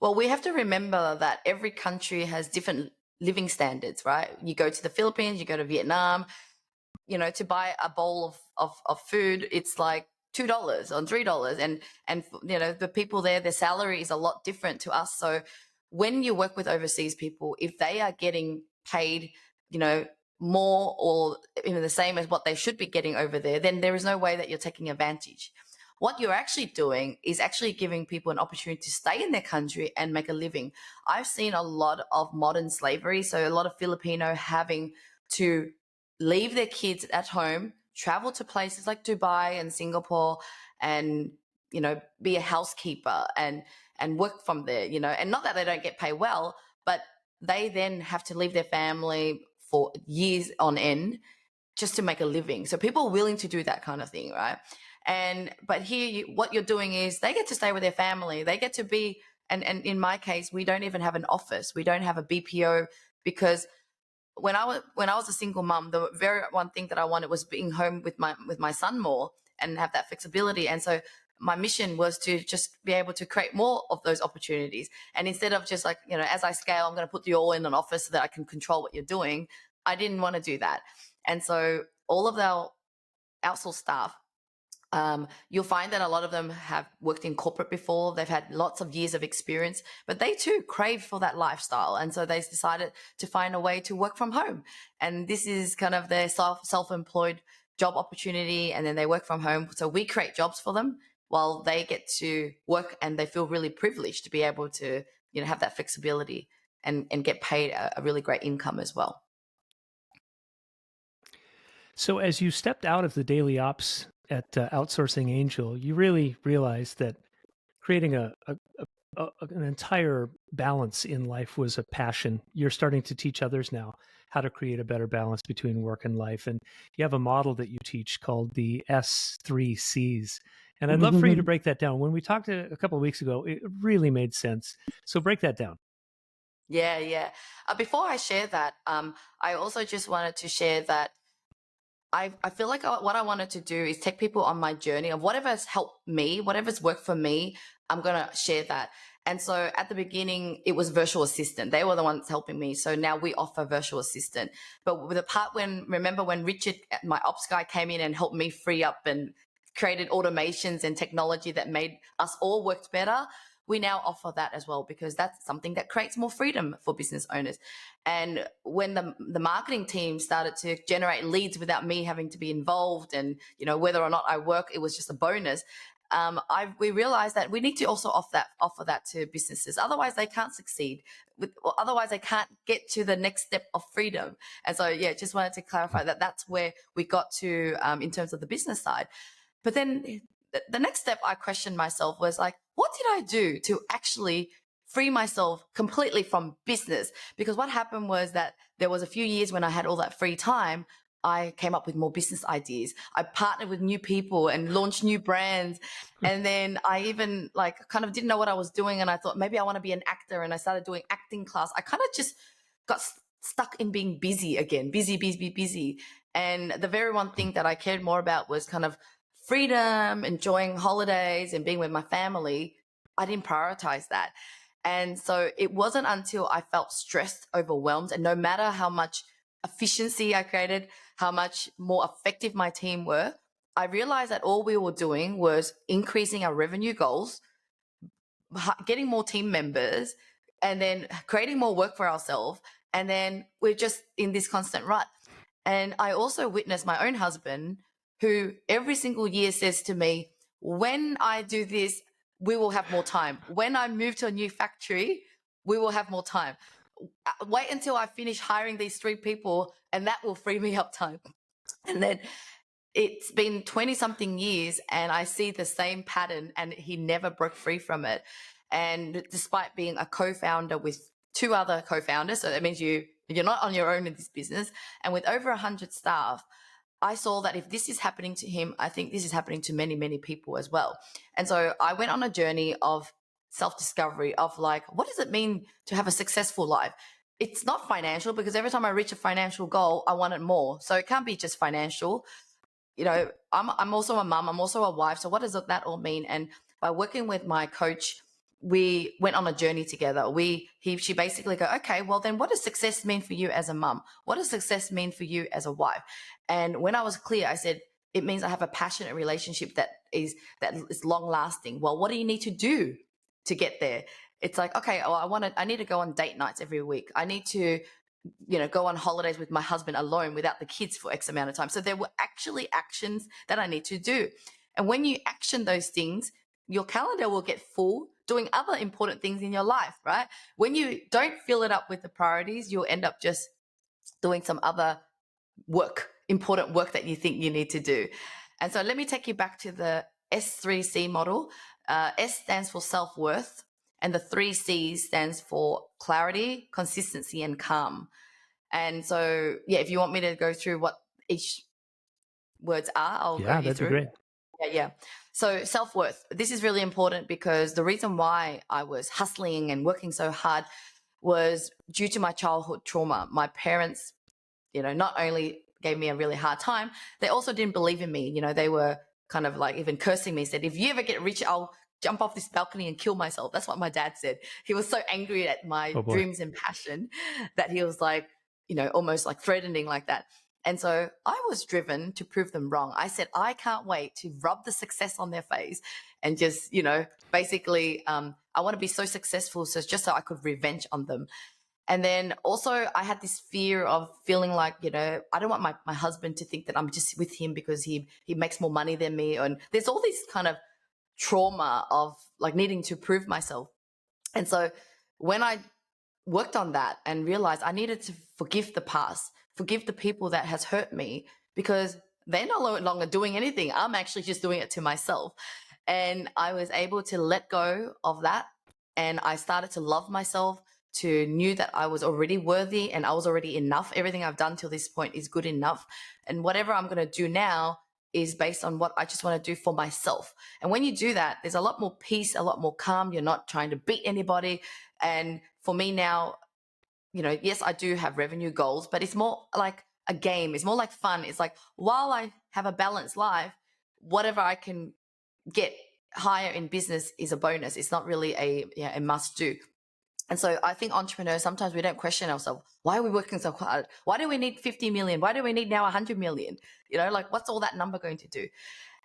Well, we have to remember that every country has different living standards, right? You go to the Philippines, you go to Vietnam, to buy a bowl of food, it's like $2 or $3. And the people there, their salary is a lot different to us. So when you work with overseas people, if they are getting paid, more or even the same as what they should be getting over there, then there is no way that you're taking advantage. What you're actually doing is actually giving people an opportunity to stay in their country and make a living. I've seen a lot of modern slavery, so a lot of Filipino having to leave their kids at home, travel to places like Dubai and Singapore, and be a housekeeper and work from there. And not that they don't get paid well, but they then have to leave their family for years on end just to make a living. So people are willing to do that kind of thing, right? But here, what you're doing is they get to stay with their family. They get to be, and in my case, we don't even have an office. We don't have a BPO, because when I was a single mum, the very one thing that I wanted was being home with my son more and have that flexibility. And so my mission was to just be able to create more of those opportunities. And instead of just like, as I scale, I'm going to put you all in an office so that I can control what you're doing, I didn't want to do that. And so all of our outsourced staff, you'll find that a lot of them have worked in corporate before. They've had lots of years of experience, but they too crave for that lifestyle. And so they decided to find a way to work from home. And this is kind of their self-employed job opportunity. And then they work from home. So we create jobs for them while they get to work, and they feel really privileged to be able to, have that flexibility and get paid a really great income as well. So as you stepped out of the daily ops at Outsourcing Angel, you really realized that creating an entire balance in life was a passion. You're starting to teach others now how to create a better balance between work and life. And you have a model that you teach called the S3Cs. And I'd love for you to break that down. When we talked a couple of weeks ago, it really made sense. So break that down. Yeah. Before I share that, I also just wanted to share that I feel like what I wanted to do is take people on my journey of whatever's helped me, whatever's worked for me, I'm going to share that. And so at the beginning, it was virtual assistant. They were the ones helping me. So now we offer virtual assistant. But with the part remember when Richard, my ops guy, came in and helped me free up and created automations and technology that made us all work better, we now offer that as well, because that's something that creates more freedom for business owners. And when the marketing team started to generate leads without me having to be involved, and whether or not I work, it was just a bonus. We realized that we need to also offer that to businesses. Otherwise, they can't succeed. Otherwise, they can't get to the next step of freedom. And so, just wanted to clarify that that's where we got to in terms of the business side. But then the next step I questioned myself was like, what did I do to actually free myself completely from business? Because what happened was that there was a few years when I had all that free time, I came up with more business ideas. I partnered with new people and launched new brands. And then I even kind of didn't know what I was doing. And I thought maybe I want to be an actor. And I started doing acting class. I kind of just got stuck in being busy again, busy. And the very one thing that I cared more about was kind of freedom, enjoying holidays and being with my family. I didn't prioritize that. And so it wasn't until I felt stressed, overwhelmed, and no matter how much efficiency I created, how much more effective my team were, I realized that all we were doing was increasing our revenue goals, getting more team members, and then creating more work for ourselves. And then we're just in this constant rut. And I also witnessed my own husband, who every single year says to me, when I do this, we will have more time. When I move to a new factory, we will have more time. Wait until I finish hiring these 3 people and that will free me up time. And then it's been 20 something years and I see the same pattern, and he never broke free from it. And despite being a co-founder with 2 other co-founders, so that means you're not on your own in this business, and with over 100 staff, I saw that if this is happening to him, I think this is happening to many, many people as well. And so I went on a journey of self-discovery of what does it mean to have a successful life? It's not financial, because every time I reach a financial goal, I want it more. So it can't be just financial. I'm also a mom, I'm also a wife. So what does that all mean? And by working with my coach, we went on a journey together. She basically go, okay, well then what does success mean for you as a mum? What does success mean for you as a wife? And when I was clear, I said, it means I have a passionate relationship that is long lasting. Well, what do you need to do to get there? It's like, okay, I need to go on date nights every week. I need to, go on holidays with my husband alone without the kids for X amount of time. So there were actually actions that I need to do. And when you action those things, your calendar will get full doing other important things in your life, right? When you don't fill it up with the priorities, you'll end up just doing some other important work that you think you need to do. And so let me take you back to the S3C model. S stands for self-worth, and the 3 C's stands for clarity, consistency, and calm. And so, if you want me to go through what each words are, I'll go you through. That'd be great. Yeah. So self-worth, this is really important because the reason why I was hustling and working so hard was due to my childhood trauma. My parents, not only gave me a really hard time, they also didn't believe in me. They were kind of like even cursing me, said, if you ever get rich, I'll jump off this balcony and kill myself. That's what my dad said. He was so angry at my dreams and passion that he was like, almost like threatening like that. And so I was driven to prove them wrong. I said, I can't wait to rub the success on their face and just, basically, I want to be so successful just so I could revenge on them. And then also I had this fear of feeling like, I don't want my husband to think that I'm just with him because he makes more money than me. And there's all this kind of trauma of like needing to prove myself. And so when I worked on that and realized I needed to forgive the past, forgive the people that has hurt me, because they're no longer doing anything. I'm actually just doing it to myself. And I was able to let go of that. And I started to love myself, to knew that I was already worthy and I was already enough. Everything I've done till this point is good enough. And whatever I'm going to do now is based on what I just want to do for myself. And when you do that, there's a lot more peace, a lot more calm. You're not trying to beat anybody. And for me now, yes, I do have revenue goals, but it's more like a game. It's more like fun. It's like, while I have a balanced life, whatever I can get higher in business is a bonus. It's not really a must do. And so I think entrepreneurs, sometimes we don't question ourselves. Why are we working so hard? Why do we need 50 million? Why do we need now 100 million? Like, what's all that number going to do?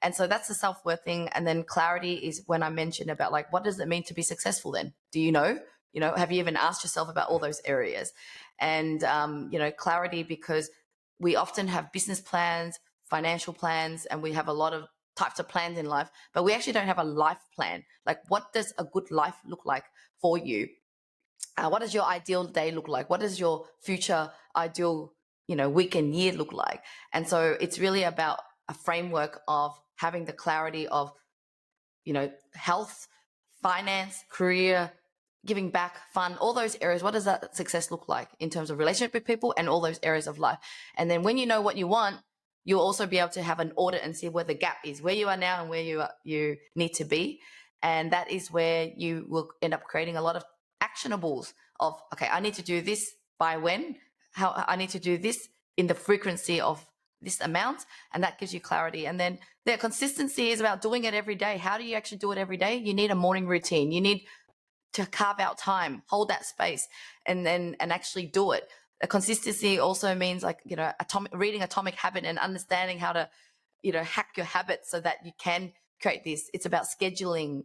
And so that's the self-worth thing. And then clarity is when I mentioned about like, what does it mean to be successful then? Do you know? Have you even asked yourself about all those areas? And, clarity, because we often have business plans, financial plans, and we have a lot of types of plans in life, but we actually don't have a life plan. Like, what does a good life look like for you? What does your ideal day look like? What does your future ideal, week and year look like? And so it's really about a framework of having the clarity of, health, finance, career, giving back, fun, all those areas. What does that success look like in terms of relationship with people and all those areas of life? And then when you know what you want, you'll also be able to have an audit and see where the gap is, where you are now and where you need to be. And that is where you will end up creating a lot of actionables of, okay, I need to do this by when, how I need to do this in the frequency of this amount, and that gives you clarity. And then the consistency is about doing it every day. How do you actually do it every day? You need a morning routine. You need to carve out time, hold that space, and actually do it. A consistency also means like, reading Atomic Habit and understanding how to, hack your habits so that you can create this. It's about scheduling,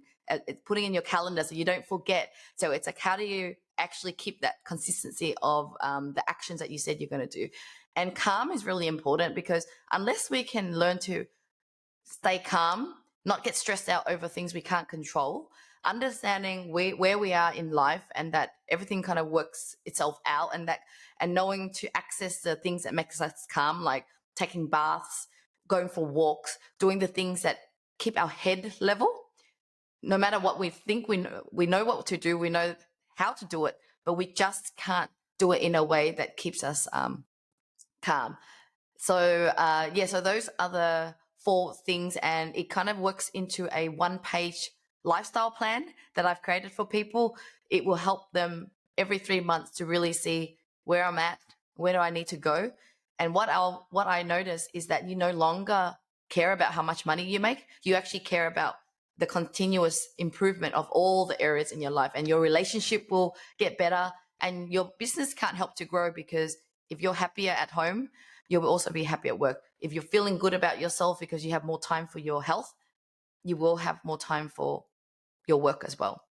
putting in your calendar so you don't forget. So it's like, how do you actually keep that consistency of the actions that you said you're going to do? And calm is really important, because unless we can learn to stay calm, not get stressed out over things we can't control, understanding where we are in life and that everything kind of works itself out, and knowing to access the things that makes us calm, like taking baths, going for walks, doing the things that keep our head level. No matter what we think, we know what to do, we know how to do it, but we just can't do it in a way that keeps us calm. So so those are the 4 things, and it kind of works into a 1-page lifestyle plan that I've created for people. It will help them every 3 months to really see where I'm at, where do I need to go. And what I notice is that you no longer care about how much money you make. You actually care about the continuous improvement of all the areas in your life, and your relationship will get better, and your business can't help to grow, because if you're happier at home, you will also be happy at work. If you're feeling good about yourself because you have more time for your health, you will have more time for your work as well.